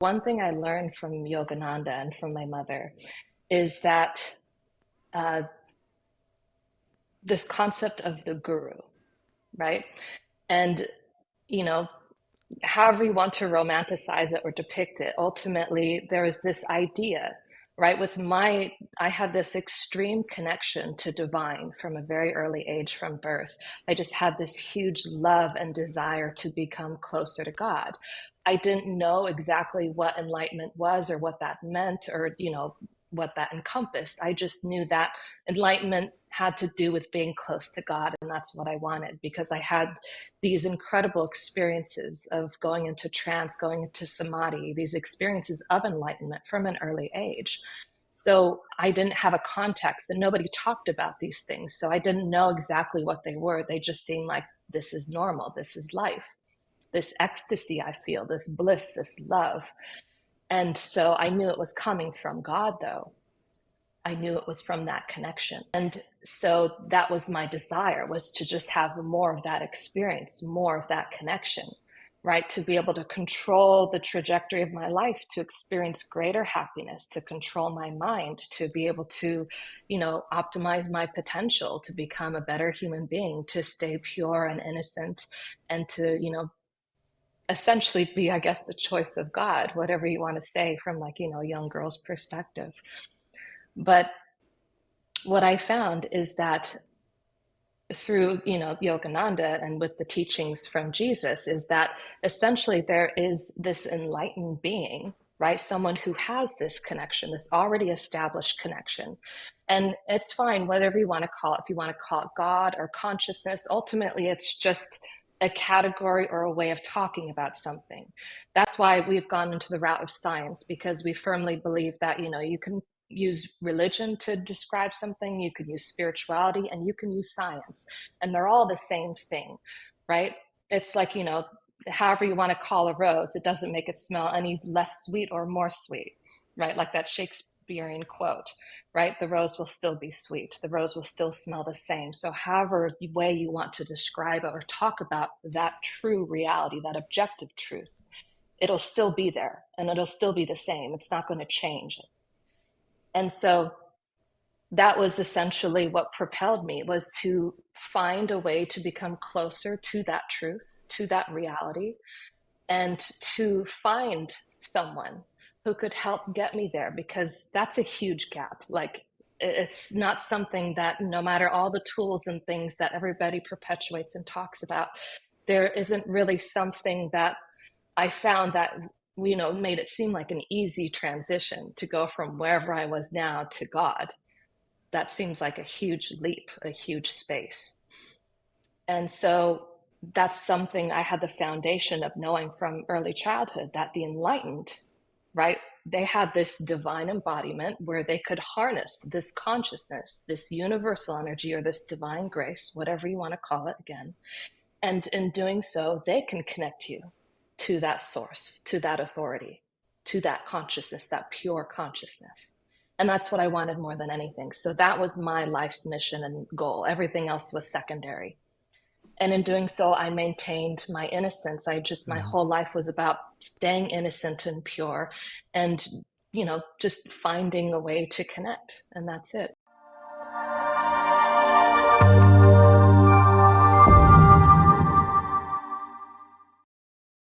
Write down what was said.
One thing I learned from Yogananda and from my mother is that uh, this concept of the guru, right? And, you know, however you want to romanticize it or depict it, ultimately there is this idea, right? I had this extreme connection to divine from a very early age from birth. I just had this huge love and desire to become closer to God. I didn't know exactly what enlightenment was or what that meant or, what that encompassed. I just knew that enlightenment had to do with being close to God, and that's what I wanted because I had these incredible experiences of going into trance, going into samadhi, these experiences of enlightenment from an early age. So I didn't have a context and nobody talked about these things. So I didn't know exactly what they were. They just seemed like this is normal, this is life, this ecstasy I feel, this bliss, this love. And so I knew it was coming from God, though. I knew it was from that connection. And so that was my desire, was to just have more of that experience, more of that connection, right? To be able to control the trajectory of my life, to experience greater happiness, to control my mind, to be able to, optimize my potential, to become a better human being, to stay pure and innocent, and to, essentially be, I guess, the choice of God, whatever you want to say from like, a young girl's perspective. But what I found is that through, Yogananda and with the teachings from Jesus is that essentially there is this enlightened being, right? Someone who has this connection, this already established connection. And it's fine, whatever you want to call it. If you want to call it God or consciousness, ultimately it's just a category or a way of talking about something. That's why we've gone into the route of science, because we firmly believe that, you can use religion to describe something, you can use spirituality, and you can use science. And they're all the same thing, right? It's like, however you want to call a rose, it doesn't make it smell any less sweet or more sweet, right? Like that Shakespearean quote, right? The rose will still be sweet. The rose will still smell the same. So however way you want to describe it or talk about that true reality, that objective truth, it'll still be there and it'll still be the same. It's not going to change. And so that was essentially what propelled me, was to find a way to become closer to that truth, to that reality, and to find someone who could help get me there, because that's a huge gap. Like, it's not something that, no matter all the tools and things that everybody perpetuates and talks about, there isn't really something that I found that, made it seem like an easy transition to go from wherever I was now to God. That seems like a huge leap, a huge space. And so that's something I had the foundation of knowing from early childhood, that the enlightened, right, they had this divine embodiment where they could harness this consciousness, this universal energy, or this divine grace, whatever you want to call it again. And in doing so, they can connect you to that source, to that authority, to that consciousness, that pure consciousness. And that's what I wanted more than anything. So that was my life's mission and goal. Everything else was secondary. And in doing so, I maintained my innocence. My whole life was about staying innocent and pure and, just finding a way to connect. And that's it.